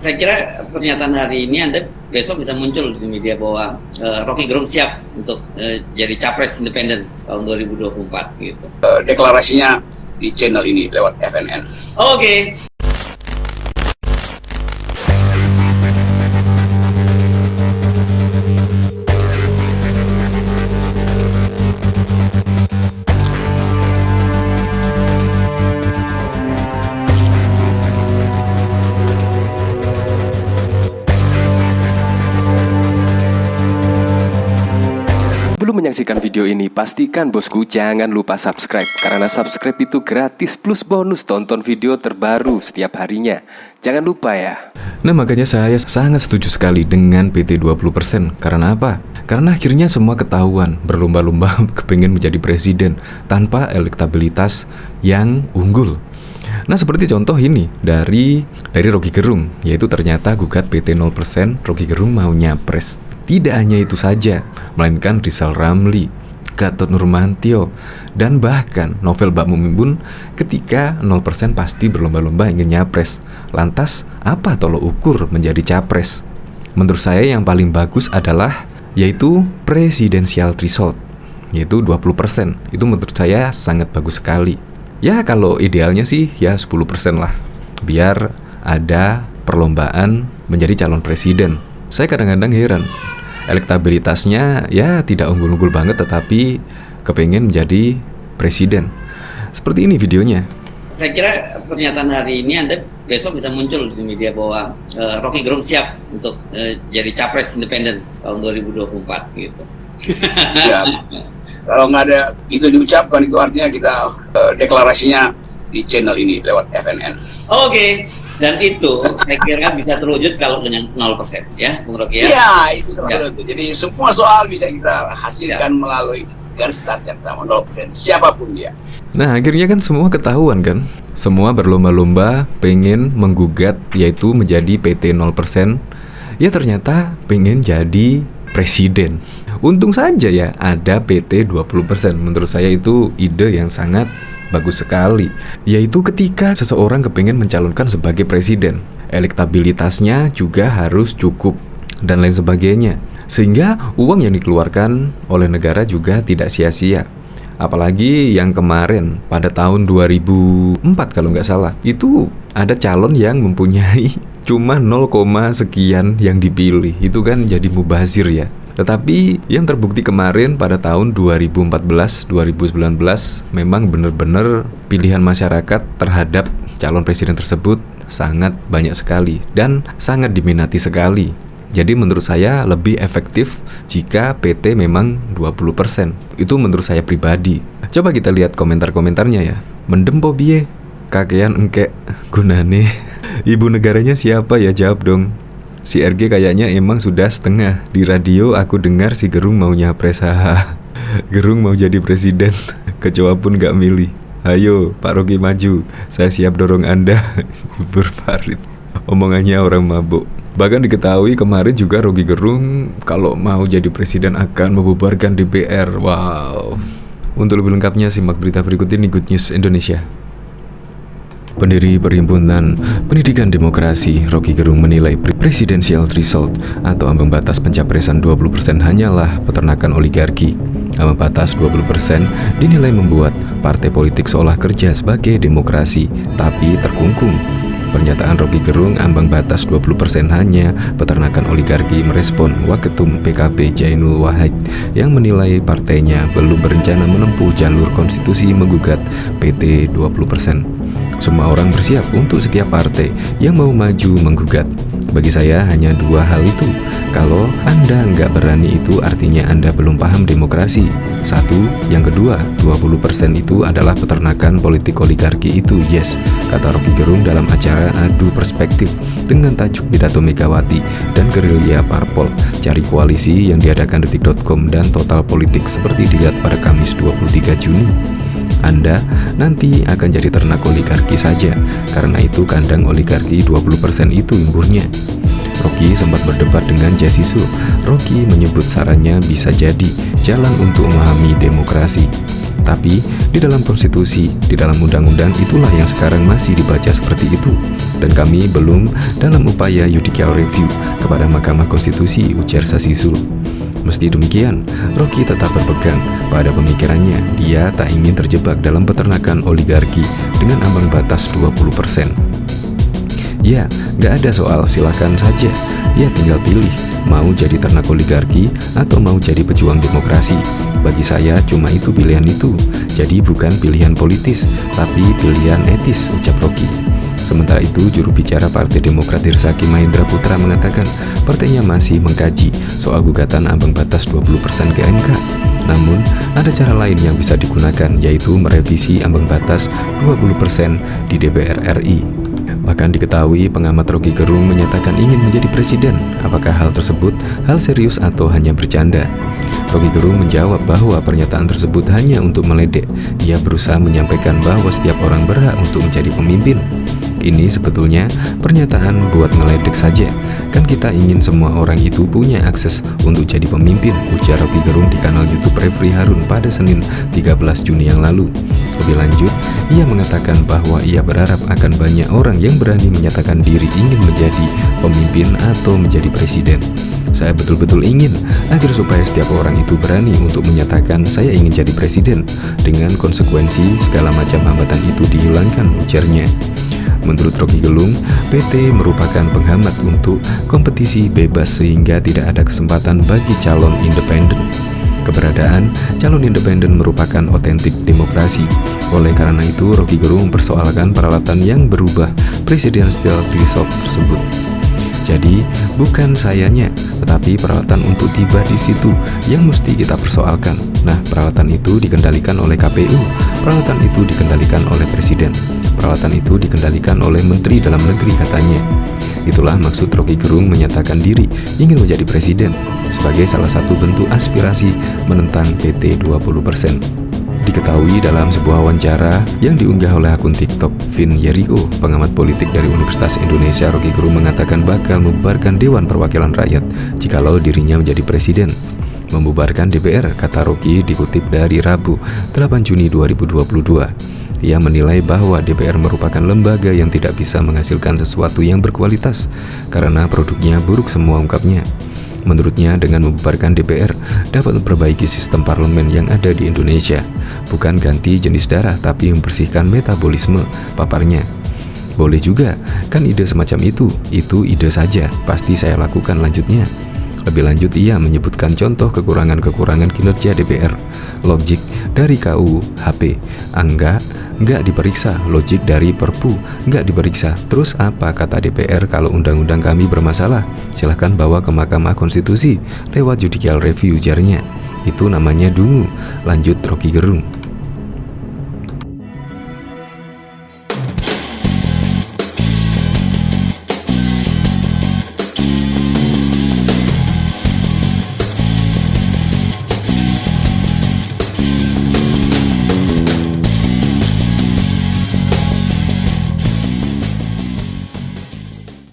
Saya kira pernyataan hari ini Anda besok bisa muncul di media bahwa Rocky Gerung siap untuk jadi capres independen tahun 2024 gitu. Deklarasinya di channel ini lewat FNN. Oke. Sebelum menyaksikan video ini, pastikan bosku jangan lupa subscribe. Karena subscribe itu gratis plus bonus tonton video terbaru setiap harinya. Jangan lupa ya. Nah, makanya saya sangat setuju sekali dengan PT 20%. Karena apa? Karena akhirnya semua ketahuan berlomba-lomba kepengen menjadi presiden tanpa elektabilitas yang unggul. Nah, seperti contoh ini dari Rocky Gerung, yaitu ternyata gugat PT 0% Rocky Gerung mau nyapres. Tidak hanya itu saja, melainkan Rizal Ramli, Gatot Nurmantio, dan bahkan Novel Bakmumin ketika 0% pasti berlomba-lomba ingin nyapres. Lantas, apa tolok ukur menjadi capres? Menurut saya yang paling bagus adalah yaitu presidential threshold, yaitu 20%. Itu menurut saya sangat bagus sekali. Ya kalau idealnya sih ya 10% lah, biar ada perlombaan menjadi calon presiden. Saya kadang-kadang heran, elektabilitasnya ya tidak unggul-unggul banget tetapi kepengen menjadi presiden. Seperti ini videonya. Saya kira pernyataan hari ini Anda besok bisa muncul di media bahwa Rocky Gerung siap untuk jadi capres independen tahun 2024 gitu. Ya, kalau nggak ada itu diucapkan itu artinya kita deklarasinya di channel ini lewat FNN. Oke. Dan itu saya kira bisa terwujud kalau dengan 0% ya, Bung Rocky ya? Iya, itu soal itu. Jadi semua soal bisa kita hasilkan melalui garis start yang sama, 0%, siapapun dia. Nah, akhirnya kan semua ketahuan kan? Semua berlomba-lomba pengen menggugat yaitu menjadi PT 0%. Ya ternyata pengen jadi presiden. Untung saja ya ada PT 20%. Menurut saya itu ide yang sangat bagus sekali, yaitu ketika seseorang kepengen mencalonkan sebagai presiden, elektabilitasnya juga harus cukup dan lain sebagainya, sehingga uang yang dikeluarkan oleh negara juga tidak sia-sia. Apalagi yang kemarin pada tahun 2004 kalau nggak salah, itu ada calon yang mempunyai cuma 0, sekian yang dipilih. Itu kan jadi mubazir ya. Tetapi yang terbukti kemarin pada tahun 2014-2019 memang benar-benar pilihan masyarakat terhadap calon presiden tersebut sangat banyak sekali dan sangat diminati sekali. Jadi menurut saya lebih efektif jika PT memang 20%. Itu menurut saya pribadi. Coba kita lihat komentar-komentarnya ya. Mendem po biye, kakean engke gunane. Ibu negaranya siapa ya, jawab dong. Si RG kayaknya emang sudah setengah. Di radio aku dengar si Gerung mau nyapres. Haha. Gerung mau jadi presiden. Kecoa pun gak milih. Ayo Pak Rocky maju, saya siap dorong Anda. Berfarid. Omongannya orang mabuk. Bahkan diketahui kemarin juga Rocky Gerung kalau mau jadi presiden akan membubarkan DPR. Wow. Untuk lebih lengkapnya simak berita berikut ini Good News Indonesia. Pendiri Perhimpunan Pendidikan Demokrasi, Rocky Gerung menilai presidential threshold atau ambang batas pencapresan 20% hanyalah peternakan oligarki. Ambang batas 20% dinilai membuat partai politik seolah kerja sebagai demokrasi, tapi terkungkung. Pernyataan Rocky Gerung ambang batas 20% hanya peternakan oligarki merespon Waketum PKB Jainul Wahid yang menilai partainya belum berencana menempuh jalur konstitusi menggugat PT 20%. Semua orang bersiap untuk setiap partai yang mau maju menggugat. Bagi saya hanya dua hal itu. Kalau Anda nggak berani itu artinya Anda belum paham demokrasi. Satu, yang kedua, 20% itu adalah peternakan politik oligarki itu, yes, kata Rocky Gerung dalam acara Adu Perspektif dengan tajuk Pidato Megawati dan Gerilya Parpol Cari Koalisi yang diadakan Detik.com dan Total Politik seperti dilihat pada Kamis 23 Juni. Anda nanti akan jadi ternak oligarki saja. Karena itu kandang oligarki 20% itu imbuhnya. Rocky sempat berdebat dengan Jasisu. Rocky menyebut sarannya bisa jadi jalan untuk memahami demokrasi. Tapi di dalam konstitusi, di dalam undang-undang itulah yang sekarang masih dibaca seperti itu. dan kami belum dalam upaya judicial review kepada Mahkamah Konstitusi, ujar Sasisul. Meski demikian, Rocky tetap berpegang pada pemikirannya. Dia tak ingin terjebak dalam peternakan oligarki dengan ambang batas 20%. Ya, gak ada soal, silakan saja. Ya tinggal pilih, mau jadi ternak oligarki atau mau jadi pejuang demokrasi. Bagi saya cuma itu pilihan itu. Jadi bukan pilihan politis, tapi pilihan etis, ucap Rocky. Sementara itu, juru bicara Partai Demokrat Herzaki Mahendra Putra mengatakan partainya masih mengkaji soal gugatan ambang batas 20% ke MK. Namun, ada cara lain yang bisa digunakan, yaitu merevisi ambang batas 20% di DPR RI. Bahkan diketahui pengamat Rocky Gerung menyatakan ingin menjadi presiden. Apakah hal tersebut hal serius atau hanya bercanda? Rocky Gerung menjawab bahwa pernyataan tersebut hanya untuk meledek. Ia berusaha menyampaikan bahwa setiap orang berhak untuk menjadi pemimpin. Ini sebetulnya pernyataan buat ngeledek saja. Kan kita ingin semua orang itu punya akses untuk jadi pemimpin, ujar Rocky Gerung di kanal YouTube Refri Harun pada Senin 13 Juni yang lalu. Lebih lanjut, ia mengatakan bahwa ia berharap akan banyak orang yang berani menyatakan diri ingin menjadi pemimpin atau menjadi presiden. Saya betul-betul ingin agar supaya setiap orang itu berani untuk menyatakan saya ingin jadi presiden, dengan konsekuensi segala macam hambatan itu dihilangkan, ujarnya. Menurut Rocky Gerung, PT merupakan penghambat untuk kompetisi bebas sehingga tidak ada kesempatan bagi calon independen. Keberadaan calon independen merupakan otentik demokrasi. Oleh karena itu, Rocky Gerung mempersoalkan peralatan yang berubah presidential threshold tersebut. Jadi, bukan sayanya, tetapi peralatan untuk tiba di situ yang mesti kita persoalkan. Nah, peralatan itu dikendalikan oleh KPU, peralatan itu dikendalikan oleh Presiden, peralatan itu dikendalikan oleh Menteri Dalam Negeri, katanya. Itulah maksud Rocky Gerung menyatakan diri ingin menjadi presiden sebagai salah satu bentuk aspirasi menentang PT 20%. Diketahui dalam sebuah wawancara yang diunggah oleh akun TikTok Vin Jericho, pengamat politik dari Universitas Indonesia, Rocky Gerung mengatakan bakal membubarkan Dewan Perwakilan Rakyat jikalau dirinya menjadi presiden. Membubarkan DPR, kata Rocky, dikutip dari Rabu 8 Juni 2022. Ia menilai bahwa DPR merupakan lembaga yang tidak bisa menghasilkan sesuatu yang berkualitas karena produknya buruk semua, ungkapnya. Menurutnya, dengan membubarkan DPR dapat memperbaiki sistem parlemen yang ada di Indonesia. Bukan ganti jenis darah, tapi membersihkan metabolisme, paparnya. Boleh juga, kan ide semacam itu ide saja, pasti saya lakukan, lanjutnya. Lebih lanjut, ia menyebutkan contoh kekurangan-kekurangan kinerja DPR. Logik dari KUHP, nggak diperiksa. Logik dari Perpu, nggak diperiksa. Terus apa kata DPR kalau undang-undang kami bermasalah? Silahkan bawa ke Mahkamah Konstitusi lewat judicial review, ujarnya. Itu namanya dungu, lanjut Rocky Gerung.